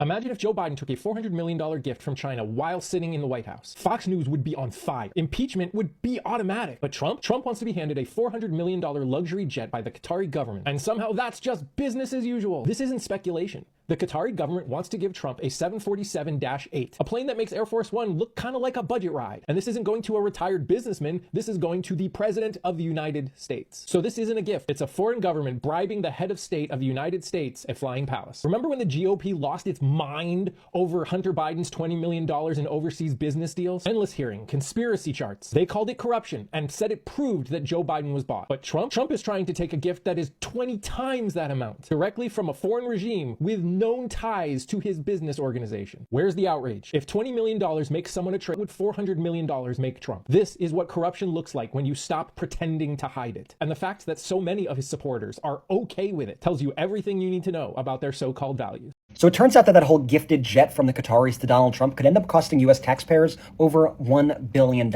Imagine if Joe Biden took a $400 million gift from China while sitting in the White House. Fox News would be on fire. Impeachment would be automatic. But Trump wants to be handed a $400 million luxury jet by the Qatari government. And somehow that's just business as usual. This isn't speculation. The Qatari government wants to give Trump a 747-8, a plane that makes Air Force One look kind of like a budget ride. And this isn't going to a retired businessman. This is going to the President of the United States. So this isn't a gift. It's a foreign government bribing the head of state of the United States a flying palace. Remember when the GOP lost its mind over Hunter Biden's $20 million in overseas business deals? Endless hearing, conspiracy charts. They called it corruption and said it proved that Joe Biden was bought. But Trump is trying to take a gift that is 20 times that amount directly from a foreign regime with known ties to his business organization. Where's the outrage? If $20 million makes someone a traitor, would $400 million make Trump? This is what corruption looks like when you stop pretending to hide it. And the fact that so many of his supporters are okay with it tells you everything you need to know about their so-called values. So it turns out that whole gifted jet from the Qataris to Donald Trump could end up costing U.S. taxpayers over $1 billion.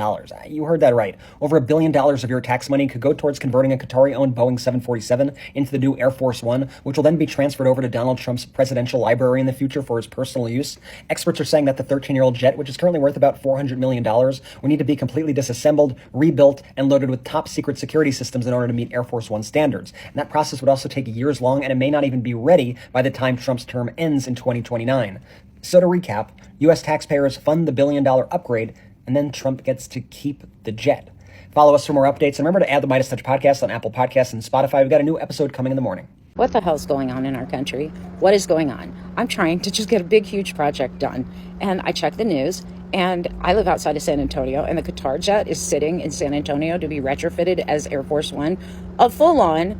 You heard that right. Over $1 billion of your tax money could go towards converting a Qatari-owned Boeing 747 into the new Air Force One, which will then be transferred over to Donald Trump's presidential library in the future for his personal use. Experts are saying that the 13-year-old jet, which is currently worth about $400 million, will need to be completely disassembled, rebuilt, and loaded with top-secret security systems in order to meet Air Force One standards. And that process would also take years long, and it may not even be ready by the time Trump's term ends in 2029. So to recap, U.S. taxpayers fund the billion-dollar upgrade, and then Trump gets to keep the jet. Follow us for more updates, and remember to add the Midas Touch podcast on Apple Podcasts and Spotify. We've got a new episode coming in the morning. What the hell's going on in our country? What is going on? I'm trying to just get a big, huge project done. And I check the news, and I live outside of San Antonio, and the Qatar jet is sitting in San Antonio to be retrofitted as Air Force One, a full-on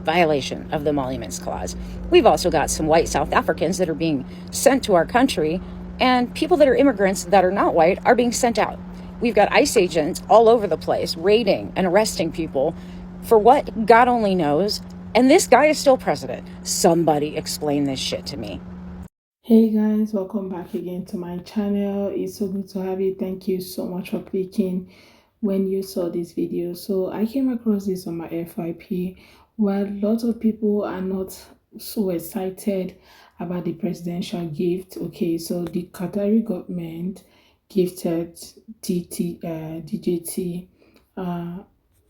violation of the Emoluments Clause. We've also got some white South Africans that are being sent to our country, and people that are immigrants that are not white are being sent out. We've got ICE agents all over the place raiding and arresting people for what God only knows, and this guy is still president. Somebody explain this shit to me. Hey guys, welcome back again to my channel. It's so good to have you. Thank you so much for clicking when you saw this video. So I came across this on my FYP. While lots of people are not so excited about the presidential gift, okay, so the Qatari government gifted DJT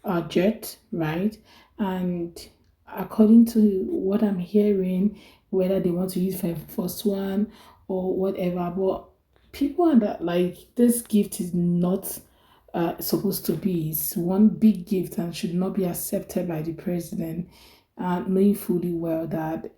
a jet, right? And according to what I'm hearing, whether they want to use for first one or whatever, but people are that like this gift is not supposed to be. It's one big gift and should not be accepted by the president, knowing fully well that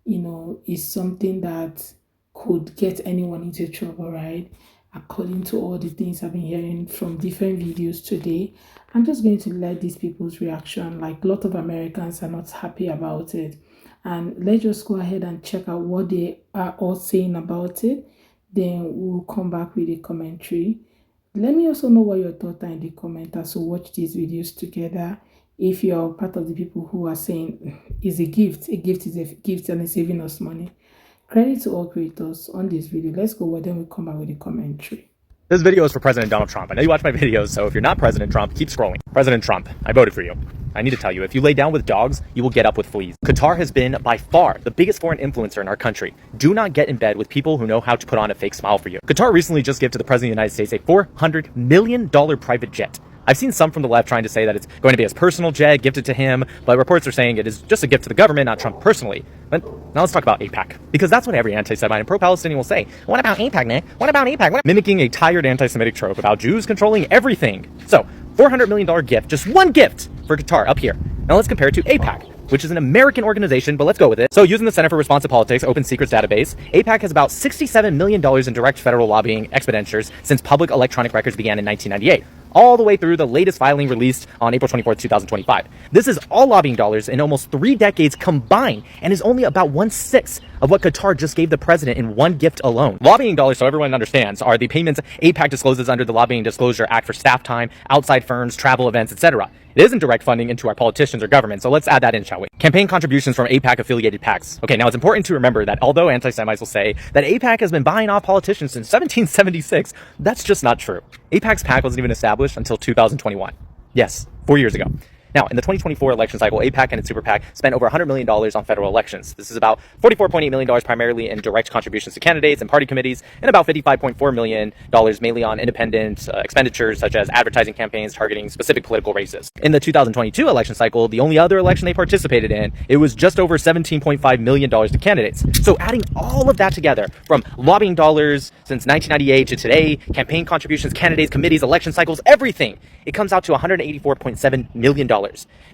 it's something that could get anyone into trouble, right? According to all the things I've been hearing from different videos today, I'm just going to let these people's reaction. Like a lot of Americans are not happy about it, and let's just go ahead and check out what they are all saying about it. Then we'll come back with a commentary. Let me also know what your thoughts are in the comments. So watch these videos together. If you're part of the people who are saying it's a gift is a gift and it's saving us money. Credit to all creators on this video. Let's go, then we'll come back with the commentary. This video is for President Donald Trump. I know you watch my videos, so if you're not President Trump, keep scrolling. President Trump, I voted for you. I need to tell you, if you lay down with dogs, you will get up with fleas. Qatar has been, by far, the biggest foreign influencer in our country. Do not get in bed with people who know how to put on a fake smile for you. Qatar recently just gave to the President of the United States a $400 million private jet. I've seen some from the left trying to say that it's going to be his personal jet, gifted to him, but reports are saying it is just a gift to the government, not Trump personally. But now let's talk about AIPAC, because that's what every anti-Semite and pro-Palestinian will say. What about AIPAC, man? What about AIPAC? Mimicking a tired anti-Semitic trope about Jews controlling everything. So, $400 million gift, just one gift for Qatar up here. Now let's compare it to AIPAC, which is an American organization, but let's go with it. So using the Center for Responsive Politics Open Secrets database, AIPAC has about $67 million in direct federal lobbying expenditures since public electronic records began in 1998. All the way through the latest filing released on April 24th, 2025. This is all lobbying dollars in almost 3 decades combined, and is only about 1/6 of what Qatar just gave the president in one gift alone. Lobbying dollars, so everyone understands, are the payments AIPAC discloses under the Lobbying Disclosure Act for staff time, outside firms, travel events, etc. It isn't direct funding into our politicians or government, so let's add that in, shall we? Campaign contributions from AIPAC-affiliated PACs. Okay, now it's important to remember that although anti-Semites will say that AIPAC has been buying off politicians since 1776, that's just not true. AIPAC's PAC wasn't even established until 2021. Yes, 4 years ago. Now, in the 2024 election cycle, AIPAC and its super PAC spent over $100 million on federal elections. This is about $44.8 million primarily in direct contributions to candidates and party committees, and about $55.4 million mainly on independent expenditures such as advertising campaigns targeting specific political races. In the 2022 election cycle, the only other election they participated in, it was just over $17.5 million to candidates. So adding all of that together, from lobbying dollars since 1998 to today, campaign contributions, candidates, committees, election cycles, everything, it comes out to $184.7 million.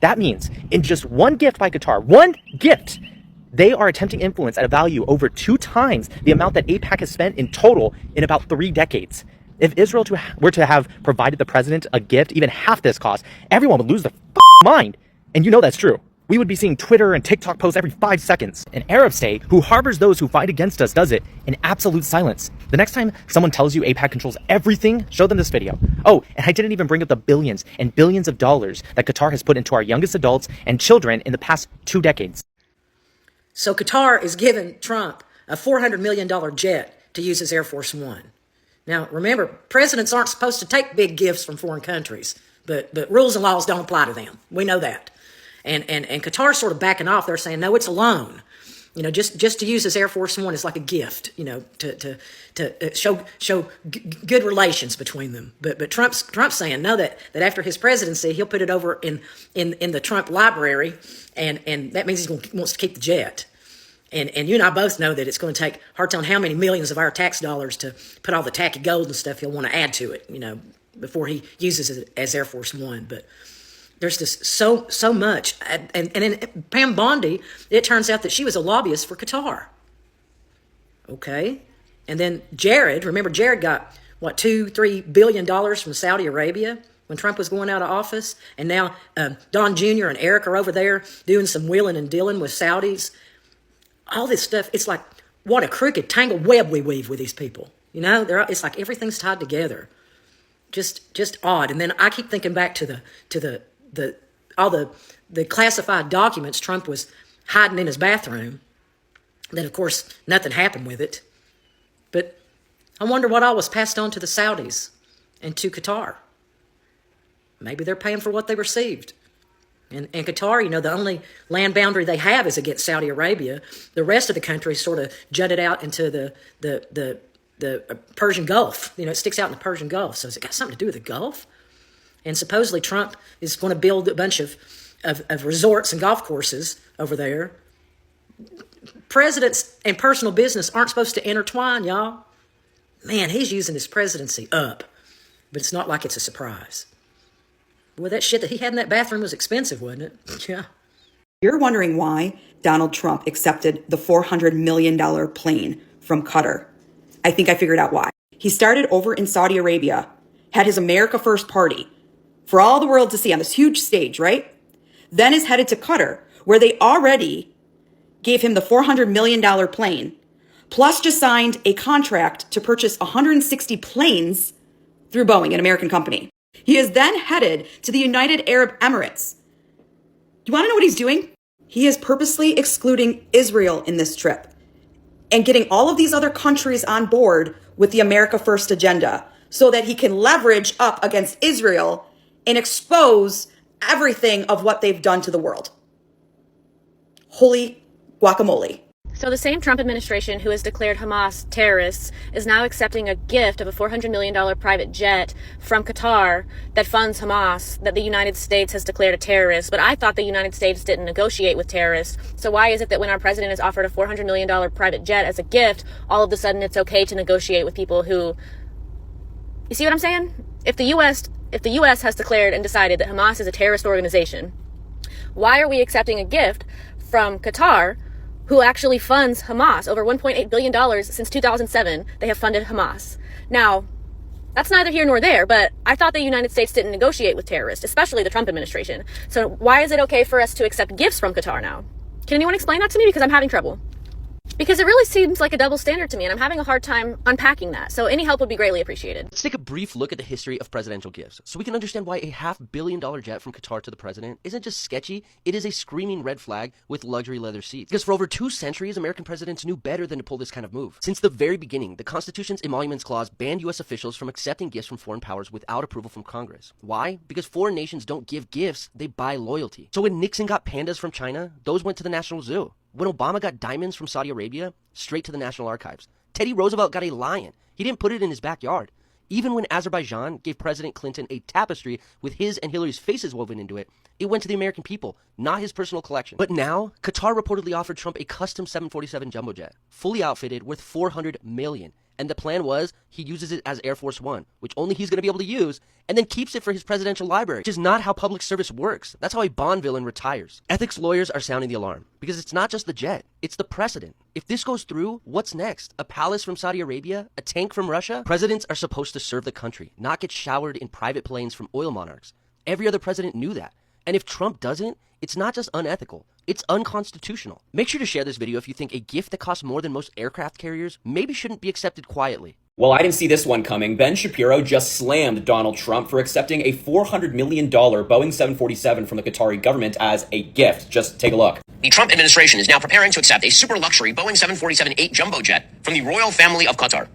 That means in just one gift by Qatar, one gift, they are attempting influence at a value over 2 times the amount that AIPAC has spent in total in about 3 decades. If Israel were to have provided the president a gift, even half this cost, everyone would lose their mind. And you know that's true. We would be seeing Twitter and TikTok posts every 5 seconds. An Arab state who harbors those who fight against us does it in absolute silence. The next time someone tells you AIPAC controls everything, show them this video. Oh, and I didn't even bring up the billions and billions of dollars that Qatar has put into our youngest adults and children in the past 2 decades. So Qatar is giving Trump a $400 million jet to use as Air Force One. Now, remember, presidents aren't supposed to take big gifts from foreign countries, but rules and laws don't apply to them. We know that. And Qatar's sort of backing off. They're saying, no, it's a loan. You know, just to use as Air Force One is like a gift, you know, to show good relations between them. But Trump's saying no, that after his presidency, he'll put it over in the Trump library, and that means he wants to keep the jet. And you and I both know that it's going to take hard telling how many millions of our tax dollars to put all the tacky gold and stuff he'll want to add to it, you know, before he uses it as Air Force One. But there's just so much. And in Pam Bondi, it turns out that she was a lobbyist for Qatar. Okay. And then Jared got, what, $2-3 billion from Saudi Arabia when Trump was going out of office. And now Don Jr. and Eric are over there doing some wheeling and dealing with Saudis. All this stuff, it's like, what a crooked, tangled web we weave with these people. You know, it's like everything's tied together. Just odd. And then I keep thinking back to all the classified documents Trump was hiding in his bathroom. Then, of course, nothing happened with it. But I wonder what all was passed on to the Saudis and to Qatar. Maybe they're paying for what they received. And Qatar, you know, the only land boundary they have is against Saudi Arabia. The rest of the country sort of jutted out into the Persian Gulf. You know, it sticks out in the Persian Gulf. So has it got something to do with the Gulf? And supposedly Trump is going to build a bunch of resorts and golf courses over there. Presidents and personal business aren't supposed to intertwine, y'all. Man, he's using his presidency up. But it's not like it's a surprise. Well, that shit that he had in that bathroom was expensive, wasn't it? Yeah. You're wondering why Donald Trump accepted the $400 million plane from Qatar. I think I figured out why. He started over in Saudi Arabia, had his America First party for all the world to see on this huge stage, right? Then is headed to Qatar, where they already gave him the $400 million plane, plus just signed a contract to purchase 160 planes through Boeing, an American company. He is then headed to the United Arab Emirates. You want to know what he's doing? He is purposely excluding Israel in this trip and getting all of these other countries on board with the America First agenda so that he can leverage up against Israel and expose everything of what they've done to the world. Holy guacamole. So the same Trump administration who has declared Hamas terrorists is now accepting a gift of a $400 million private jet from Qatar that funds Hamas, that the United States has declared a terrorist. But I thought the United States didn't negotiate with terrorists. So why is it that when our president is offered a $400 million private jet as a gift, all of a sudden it's okay to negotiate with people who... You see what I'm saying? If the U.S. has declared and decided that Hamas is a terrorist organization, why are we accepting a gift from Qatar, who actually funds Hamas? Over $1.8 billion since 2007, they have funded Hamas. Now, that's neither here nor there, but I thought the United States didn't negotiate with terrorists, especially the Trump administration. So why is it okay for us to accept gifts from Qatar now? Can anyone explain that to me? Because I'm having trouble. Because it really seems like a double standard to me, and I'm having a hard time unpacking that. So any help would be greatly appreciated. Let's take a brief look at the history of presidential gifts so we can understand why a $500 million jet from Qatar to the president isn't just sketchy, it is a screaming red flag with luxury leather seats. Because for over 2 centuries, American presidents knew better than to pull this kind of move. Since the very beginning, the Constitution's Emoluments Clause banned U.S. officials from accepting gifts from foreign powers without approval from Congress. Why? Because foreign nations don't give gifts, they buy loyalty. So when Nixon got pandas from China, those went to the National Zoo. When Obama got diamonds from Saudi Arabia, straight to the National Archives. Teddy Roosevelt got a lion. He didn't put it in his backyard. Even when Azerbaijan gave President Clinton a tapestry with his and Hillary's faces woven into it, it went to the American people, not his personal collection. But now, Qatar reportedly offered Trump a custom 747 jumbo jet, fully outfitted, worth $400 million. And the plan was he uses it as Air Force One, which only he's going to be able to use, and then keeps it for his presidential library, which is not how public service works. That's how a Bond villain retires. Ethics lawyers are sounding the alarm, because it's not just the jet, it's the precedent. If this goes through, what's next? A palace from Saudi Arabia? A tank from Russia? Presidents are supposed to serve the country, not get showered in private planes from oil monarchs. Every other president knew that. And if Trump doesn't, it's not just unethical, it's unconstitutional. Make sure to share this video if you think a gift that costs more than most aircraft carriers maybe shouldn't be accepted quietly. Well, I didn't see this one coming. Ben Shapiro just slammed Donald Trump for accepting a $400 million Boeing 747 from the Qatari government as a gift. Just take a look. The Trump administration is now preparing to accept a super luxury Boeing 747-8 jumbo jet from the royal family of Qatar.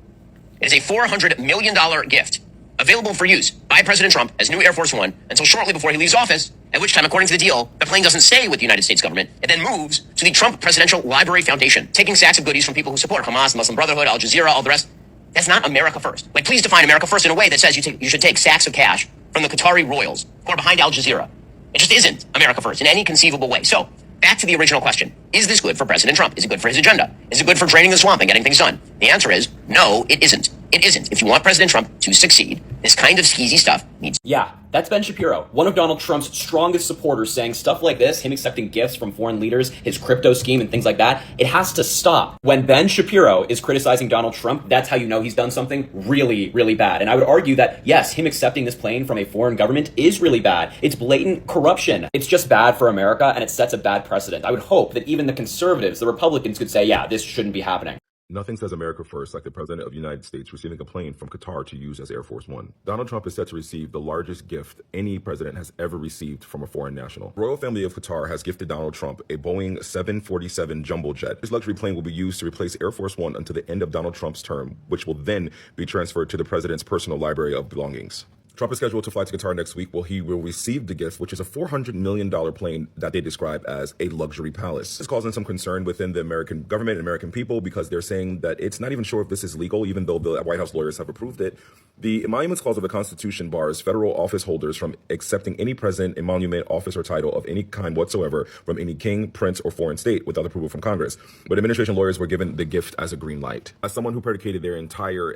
It is a $400 million gift, available for use by President Trump as new Air Force One until shortly before he leaves office, at which time, according to the deal, the plane doesn't stay with the United States government. It then moves to the Trump Presidential Library Foundation, taking sacks of goodies from people who support Hamas, Muslim Brotherhood, Al Jazeera, all the rest. That's not America first. Like, please define America first in a way that says you should take sacks of cash from the Qatari royals who are behind Al Jazeera. It just isn't America first in any conceivable way. So, back to the original question. Is this good for President Trump? Is it good for his agenda? Is it good for draining the swamp and getting things done? The answer is no, it isn't. It isn't. If you want President Trump to succeed, this kind of skeezy stuff needs... Yeah, that's Ben Shapiro, one of Donald Trump's strongest supporters, saying stuff like this, him accepting gifts from foreign leaders, his crypto scheme and things like that, it has to stop. When Ben Shapiro is criticizing Donald Trump, that's how you know he's done something really, really bad. And I would argue that, yes, him accepting this plane from a foreign government is really bad. It's blatant corruption. It's just bad for America, and it sets a bad precedent. I would hope that even the conservatives, the Republicans, could say, yeah, this shouldn't be happening. Nothing says America first like the President of the United States receiving a plane from Qatar to use as Air Force One. Donald Trump is set to receive the largest gift any president has ever received from a foreign national. The royal family of Qatar has gifted Donald Trump a Boeing 747 jumbo jet. This luxury plane will be used to replace Air Force One until the end of Donald Trump's term, which will then be transferred to the president's personal library of belongings. Trump is scheduled to fly to Qatar next week, where he will receive the gift, which is a $400 million plane that they describe as a luxury palace. This is causing some concern within the American government and American people because they're saying that it's not even sure if this is legal, even though the White House lawyers have approved it. The Emoluments Clause of the Constitution bars federal office holders from accepting any present, emolument, office, or title of any kind whatsoever from any king, prince, or foreign state without approval from Congress. But administration lawyers were given the gift as a green light. As someone who predicated their entire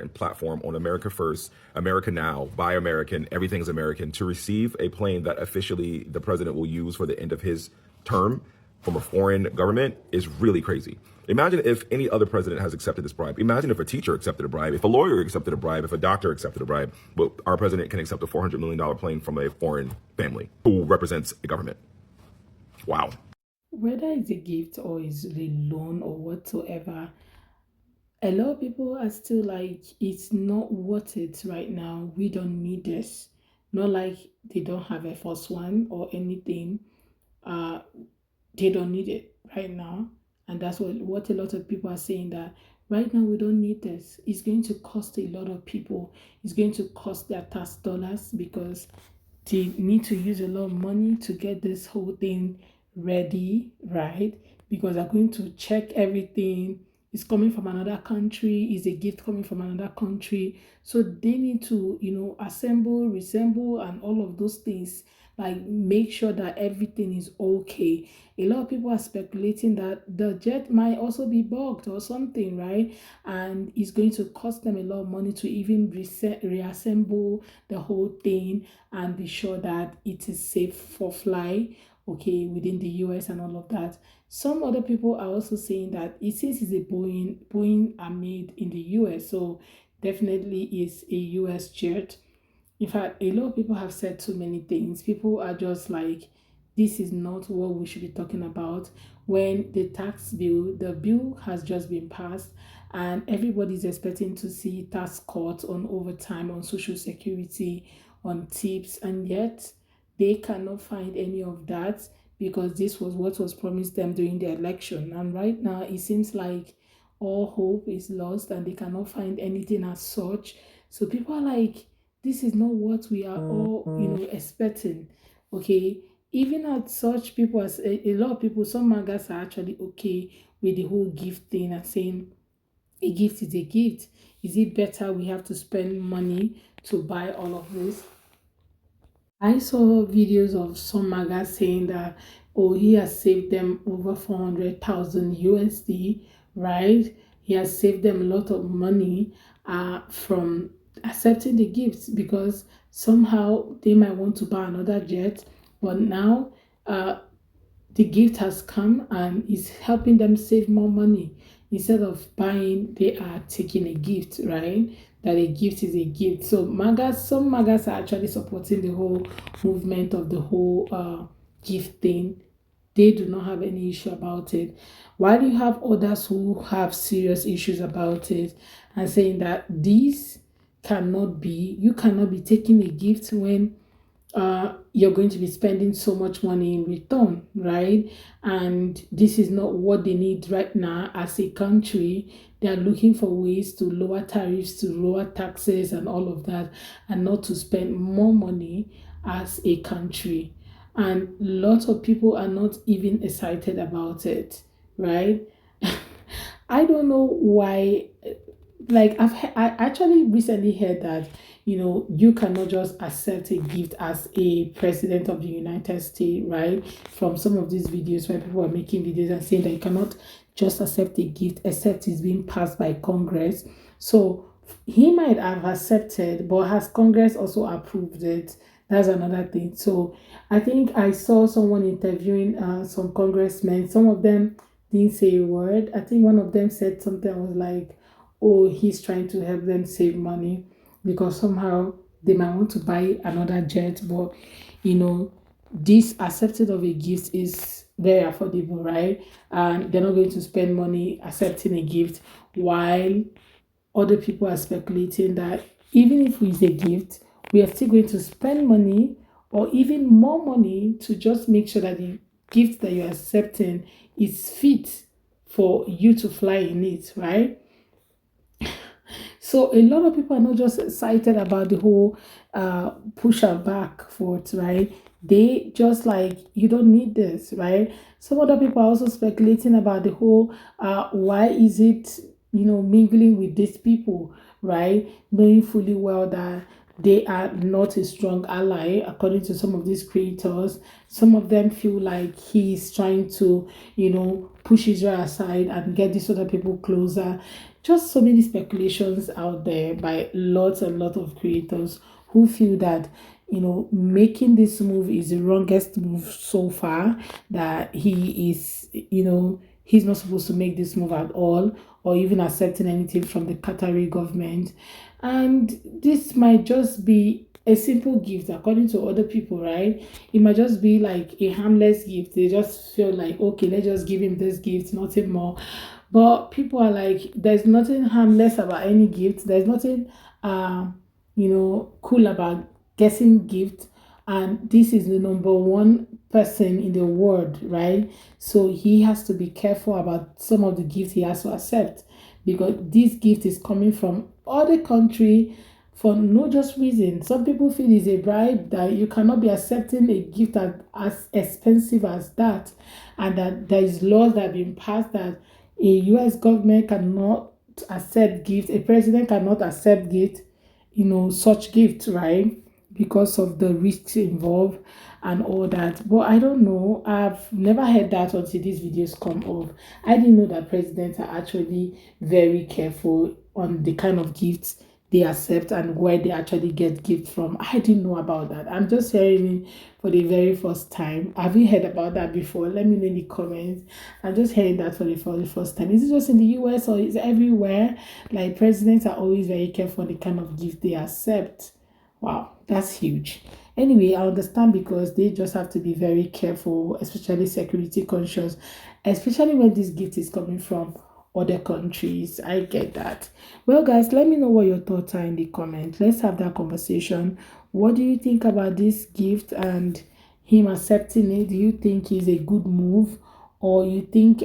platform on America First, America Now, Buy American, Everything's American, to receive a plane that officially the president will use for the end of his term from a foreign government is really crazy. Imagine if any other president has accepted this bribe. Imagine if a teacher accepted a bribe, if a lawyer accepted a bribe, if a doctor accepted a bribe, but our president can accept a $400 million plane from a foreign family who represents a government. Wow. Whether it's a gift or it's a loan or whatsoever, a lot of people are still like, it's not worth it right now. We don't need this. Not like they don't have a first one or anything. They don't need it right now. And that's what a lot of people are saying, that right now we don't need this. It's going to cost a lot of people. It's going to cost their tax dollars because they need to use a lot of money to get this whole thing ready, right? Because they're going to check everything. It's coming from another country. It's a gift coming from another country. So they need to, assemble, reassemble, and all of those things. Like, make sure that everything is okay. A lot of people are speculating that the jet might also be bugged or something, right? And it's going to cost them a lot of money to even reassemble the whole thing and be sure that it is safe for fly, okay, within the US and all of that. Some other people are also saying that since it's a Boeing are made in the US, so definitely is a US jet. In fact, a lot of people have said too many things. People are just like, this is not what we should be talking about. when the bill has just been passed, and everybody's expecting to see tax cuts on overtime, on social security, on tips, and yet they cannot find any of that because this was what was promised them during the election. And right now, it seems like all hope is lost and they cannot find anything as such. So people are like, this is not what we are all, expecting. Okay. Even at such people as a lot of people, some mangas are actually okay with the whole gift thing and saying a gift is a gift. Is it better we have to spend money to buy all of this? I saw videos of some MAGA saying that, oh, he has saved them over 400,000 USD, right? He has saved them a lot of money from accepting the gifts because somehow they might want to buy another jet, but now the gift has come and is helping them save more money. Instead of buying, they are taking a gift, right? That a gift is a gift. So some magas are actually supporting the whole movement of the whole gift thing. They do not have any issue about it. While you have others who have serious issues about it and saying that you cannot be taking a gift when you're going to be spending so much money in return, right? And this is not what they need right now as a country. They are looking for ways to lower tariffs, to lower taxes, and all of that, and not to spend more money as a country. And lots of people are not even excited about it, right? I don't know why. Like I actually recently heard that you cannot just accept a gift as a president of the United States, right? From some of these videos where people are making videos and saying that you cannot just accept a gift except it's being passed by Congress. So he might have accepted, but has Congress also approved it? That's another thing. So I think I saw someone interviewing some congressmen. Some of them didn't say a word. I think one of them said something. I was like, oh, he's trying to help them save money because somehow they might want to buy another jet. But this accepting of a gift is very affordable, right? And they're not going to spend money accepting a gift, while other people are speculating that even if it's a gift, we are still going to spend money or even more money to just make sure that the gift that you're accepting is fit for you to fly in it, right? So a lot of people are not just excited about the whole push and back for it, right? They just like, you don't need this, right? Some other people are also speculating about the whole why is it, mingling with these people, right? Knowing fully well that they are not a strong ally, according to some of these creators. Some of them feel like he's trying to, push Israel aside and get these other people closer. Just so many speculations out there by lots and lots of creators who feel that making this move is the wrongest move so far, that he's not supposed to make this move at all or even accepting anything from the Qatari government. And this might just be a simple gift according to other people, right? It might just be like a harmless gift. They just feel like, okay, let's just give him this gift, nothing more. But people are like, there's nothing harmless about any gift. There's nothing cool about getting gift. And this is the number one person in the world, right? So he has to be careful about some of the gifts he has to accept, because this gift is coming from other country for no just reason. Some people feel it's a bribe, that you cannot be accepting a gift as expensive as that, and that there is laws that have been passed that a US government cannot accept gifts, a president cannot accept gift, such gifts, right? Because of the risks involved and all that. But I don't know. I've never heard that until these videos come up. I didn't know that presidents are actually very careful on the kind of gifts they accept and where they actually get gifts from. I didn't know about that. I'm just hearing it for the very first time. Have you heard about that before? Let me know in the comments. I'm just hearing that for the first time. Is it just in the US or is it everywhere? Like, presidents are always very careful on the kind of gift they accept. Wow, that's huge. Anyway, I understand because they just have to be very careful, especially security conscious. especially when this gift is coming from other countries. I get that. Well, guys, let me know what your thoughts are in the comments. Let's have that conversation. What do you think about this gift and him accepting it? Do you think it's a good move, or you think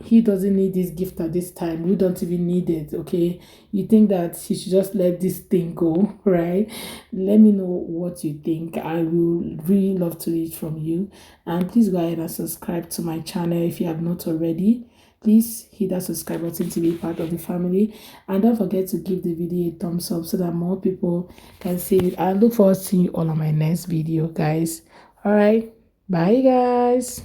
he doesn't need this gift at this time? You don't even need it, okay? You think that he should just let this thing go, right? Let me know what you think. I will really love to read from you. And please go ahead and subscribe to my channel if you have not already. Please hit that subscribe button to be part of the family, and don't forget to give the video a thumbs up so that more people can see it. I look forward to seeing you all on my next video, guys. All right, bye guys.